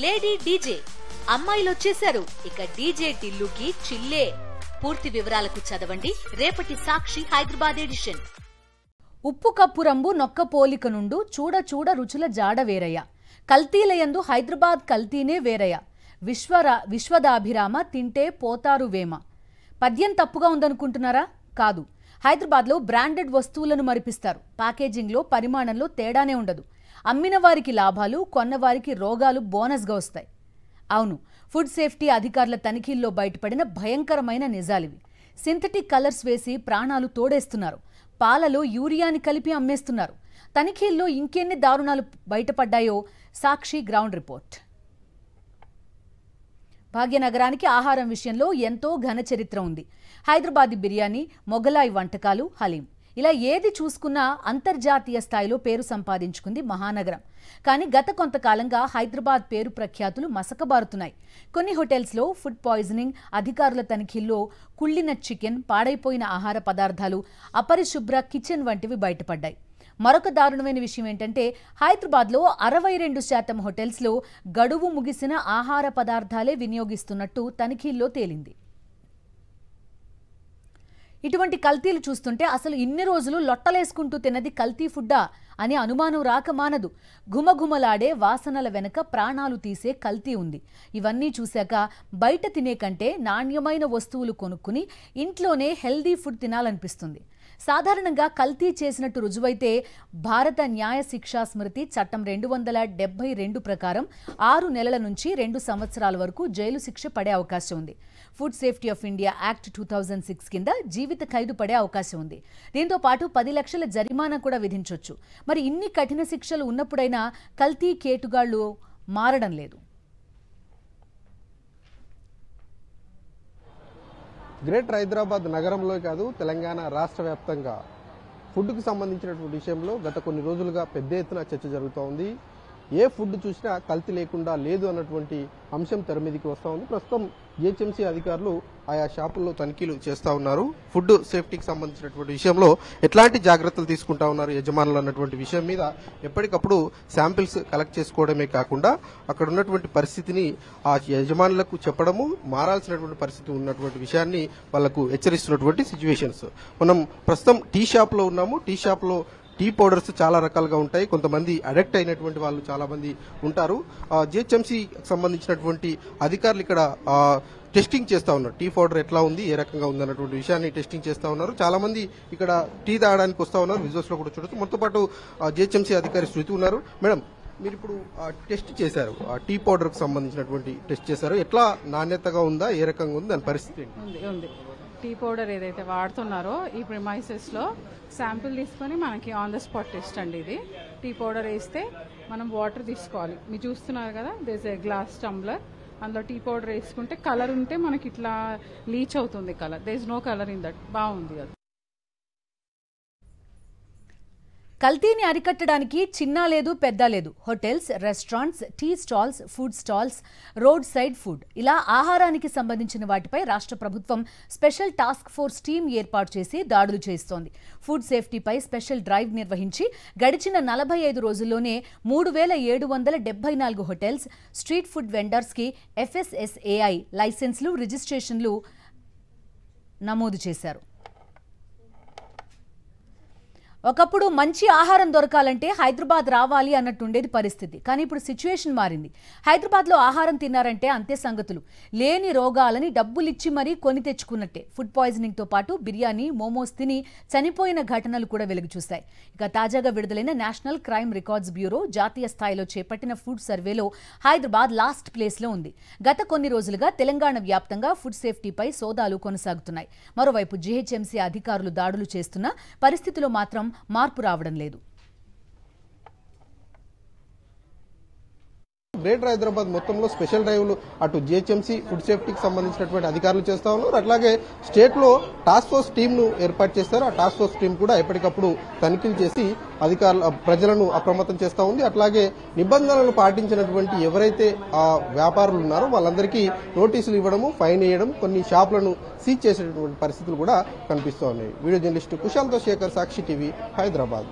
Lady DJ అమ్మాయిలు వచ్చేశారు. ఇక డీజే టిల్లుకి చిల్లే. పూర్తి వివరాలకు చదవండి రేపటి సాక్షి హైదరాబాద్ ఎడిషన్. ఉప్పు కప్పు రంబు నొక్క పోలిక నుండు చూడ చూడ రుచుల జాడ వేరయ్య. కల్తీలయందు హైదరాబాద్ కల్తీనే వేరయ్య. విశ్వదాభిరామ తింటే పోతారు వేమ. పద్యం తప్పుగా ఉందనుకుంటున్నారా? కాదు. హైదరాబాద్లో బ్రాండెడ్ వస్తువులను మరిపిస్తారు. ప్యాకేజింగ్లో పరిమాణంలో తేడానే ఉండదు. అమ్మిన వారికి లాభాలు, కొన్నవారికి రోగాలు బోనస్గా వస్తాయి. అవును, ఫుడ్ సేఫ్టీ అధికారుల తనిఖీల్లో బయటపడిన భయంకరమైన నిజాలివి. సింథటిక్ కలర్స్ వేసి ప్రాణాలు తోడేస్తున్నారు. పాలలో యూరియాని కలిపి అమ్మేస్తున్నారు. తనిఖీల్లో ఇంకెన్ని దారుణాలు బయటపడ్డాయో సాక్షి గ్రౌండ్ రిపోర్ట్. భాగ్యనగరానికి ఆహారం విషయంలో ఎంతో ఘన చరిత్ర ఉంది. హైదరాబాదీ బిర్యానీ, మొగలాయి వంటకాలు, హలీం, ఇలా ఏది చూసుకున్నా అంతర్జాతీయ స్థాయిలో పేరు సంపాదించుకుంది మహానగరం. కానీ గత కొంతకాలంగా హైదరాబాద్ పేరు ప్రఖ్యాతులు మసకబారుతున్నాయి. కొన్ని హోటల్స్లో ఫుడ్ పాయిజనింగ్, అధికారుల తనిఖీల్లో కుళ్ళిన చికెన్, పాడైపోయిన ఆహార పదార్థాలు, అపరిశుభ్ర కిచెన్ వంటివి బయటపడ్డాయి. మరొక దారుణమైన విషయం ఏంటంటే హైదరాబాద్లో 62% హోటల్స్లో గడువు ముగిసిన ఆహార పదార్థాలే వినియోగిస్తున్నట్టు తనిఖీల్లో తేలింది. ఇటువంటి కల్తీలు చూస్తుంటే అసలు ఇన్ని రోజులు లొట్టలేసుకుంటూ తిన్నది కల్తీ ఫుడ్డా అని అనుమానం రాక మానదు. ఘుమఘుమలాడే వాసనల వెనక ప్రాణాలు తీసే కల్తీ ఉంది. ఇవన్నీ చూశాక బయట తినే కంటే నాణ్యమైన వస్తువులు కొనుక్కుని ఇంట్లోనే హెల్దీ ఫుడ్ తినాలనిపిస్తుంది. సాధారణంగా కల్తీ చేసినట్టు రుజువైతే భారత న్యాయ శిక్షా స్మృతి చట్టం 272 ప్రకారం 6 నెలల నుంచి 2 సంవత్సరాల వరకు జైలు శిక్ష పడే అవకాశం ఉంది. Food safety of India act 2006 కింద జీవిత ఖైదు పడే అవకాశం ఉంది. దీంతో పాటు 10 లక్షల జరిమానా కూడా విధించవచ్చు. మరి ఇన్ని కఠిన శిక్షలు ఉన్నప్పుడైనా కల్తీ కేటుగాళ్లు మారడం లేదు. గ్రేటర్ హైదరాబాద్ నగరంలో కాదు, తెలంగాణ రాష్ట్ర వ్యాప్తంగా ఫుడ్కు సంబంధించినటువంటి విషయంలో గత కొన్ని రోజులుగా పెద్ద ఎత్తున చర్చ జరుగుతూ ఉంది. ఏ ఫుడ్ చూసినా కల్తీ లేకుండా లేదు అన్నటువంటి అంశం తెర మీదకి వస్తూ ఉంది. ప్రస్తుతం జిహెచ్ఎంసీ అధికారులు ఆయా షాపుల్లో తనిఖీలు చేస్తూ ఉన్నారు. ఫుడ్ సేఫ్టీకి సంబంధించినటువంటి విషయంలో ఎట్లాంటి జాగ్రత్తలు తీసుకుంటా ఉన్నారు యజమానులు అన్నటువంటి విషయం మీద ఎప్పటికప్పుడు శాంపిల్స్ కలెక్ట్ చేసుకోవడమే కాకుండా అక్కడ ఉన్నటువంటి పరిస్థితిని ఆ యజమానులకు చెప్పడము, మారాల్సినటువంటి పరిస్థితి ఉన్నటువంటి విషయాన్ని వాళ్లకు హెచ్చరిస్తున్నటువంటి సిచ్యువేషన్స్. మనం ప్రస్తుతం టీ షాప్ లో ఉన్నాము. టీ షాప్ లో టీ పౌడర్స్ చాలా రకాలుగా ఉంటాయి. కొంతమంది అడిక్ట్ అయినటువంటి వాళ్ళు చాలా మంది ఉంటారు. జిహెచ్ఎంసీ సంబంధించినటువంటి అధికారులు ఇక్కడ టెస్టింగ్ చేస్తా ఉన్నారు. టీ పౌడర్ ఎట్లా ఉంది, ఏ రకంగా ఉంది అన్నటువంటి విషయాన్ని టెస్టింగ్ చేస్తా ఉన్నారు. చాలా మంది ఇక్కడ టీ తాగడానికి వస్తా ఉన్నారు. విజువల్స్ లో కూడా చూడొచ్చు. మనతో పాటు జిహెచ్ఎంసీ అధికారి శృతి ఉన్నారు. మేడం, మీరు ఇప్పుడు టెస్ట్ చేశారు, టీ పౌడర్ కు సంబంధించినటువంటి టెస్ట్ చేశారు. ఎట్లా నాణ్యతగా ఉందా, ఏ రకంగా ఉంది, దాని పరిస్థితి ఉంది. టీ పౌడర్ ఏదైతే వాడుతున్నారో ఈ ప్రిమైసెస్ లో శాంపిల్ తీసుకొని మనకి ఆన్ ద స్పాట్ టెస్ట్ అండి. ఇది టీ పౌడర్ వేస్తే మనం వాటర్ తీసుకోవాలి. మీరు చూస్తున్నారు కదా, దేస్ ఏ గ్లాస్ టంబ్లర్, అందులో టీ పౌడర్ వేసుకుంటే కలర్ ఉంటే మనకి ఇట్లా లీచ్ అవుతుంది colour. There is no colour in that. బాగుంది అది. కల్తీని అరికట్టడానికి చిన్న లేదు పెద్ద లేదు. Hotels, restaurants, tea stalls, food stalls, road side food, ఇలా ఆహారానికి సంబంధించిన వాటిపై రాష్ట్ర ప్రభుత్వం స్పెషల్ టాస్క్ ఫోర్స్ టీం ఏర్పాటు చేసి దాడులు చేస్తోంది. ఫుడ్ సేఫ్టీపై స్పెషల్ డ్రైవ్ నిర్వహించి గడిచిన 45 రోజుల్లోనే 3774 హోటల్స్, స్ట్రీట్ ఫుడ్ వెండర్స్ కి FSSAI లైసెన్స్లు, రిజిస్ట్రేషన్లు నమోదు చేశారు. ఒకప్పుడు మంచి ఆహారం దొరకాలంటే హైదరాబాద్ రావాలి అన్నట్టుండేది పరిస్థితి. కానీ ఇప్పుడు సిచ్యువేషన్ మారింది. హైదరాబాద్లో ఆహారం తిన్నారంటే అంతే సంగతులు. లేని రోగాలని డబ్బులిచ్చి మరీ కొని తెచ్చుకున్నట్టే. ఫుడ్ పాయిజనింగ్తో పాటు బిర్యానీ, మోమోస్ తిని చనిపోయిన ఘటనలు కూడా వెలుగు చూశాయి. ఇక తాజాగా విడుదలైన నేషనల్ క్రైమ్ రికార్డ్స్ బ్యూరో జాతీయ స్థాయిలో చేపట్టిన ఫుడ్ సర్వేలో హైదరాబాద్ లాస్ట్ ప్లేస్లో ఉంది. గత కొన్ని రోజులుగా తెలంగాణ వ్యాప్తంగా ఫుడ్ సేఫ్టీపై సోదాలు కొనసాగుతున్నాయి. మరోవైపు జీహెచ్ఎంసీ అధికారులు దాడులు చేస్తున్నా పరిస్థితిలో మాత్రం మార్పు రావడం లేదు. గ్రేటర్ హైదరాబాద్ మొత్తంలో స్పెషల్ డ్రైవ్లు అటు జిహెచ్ఎంసీ ఫుడ్ సేఫ్టీకి సంబంధించినటువంటి అధికారులు చేస్తా ఉన్నారు. అట్లాగే స్టేట్ లో టాస్క్ ఫోర్స్ టీమ్ ను ఏర్పాటు చేస్తారు. ఆ టాస్క్ ఫోర్స్ టీం కూడా ఎప్పటికప్పుడు తనిఖీలు చేసి ప్రజలను అప్రమత్తం చేస్తా ఉంది. అట్లాగే నిబంధనలను పాటించినటువంటి ఎవరైతే ఆ వ్యాపారులు ఉన్నారో వాళ్ళందరికీ నోటీసులు ఇవ్వడము, ఫైన్ వేయడం, కొన్ని షాపులను సీజ్ చేసేటువంటి పరిస్థితులు కూడా కనిపిస్తూ ఉన్నాయి. వీడియో జర్నలిస్టు కుశాల్తో శేఖర్, సాక్షి టీవీ, హైదరాబాద్.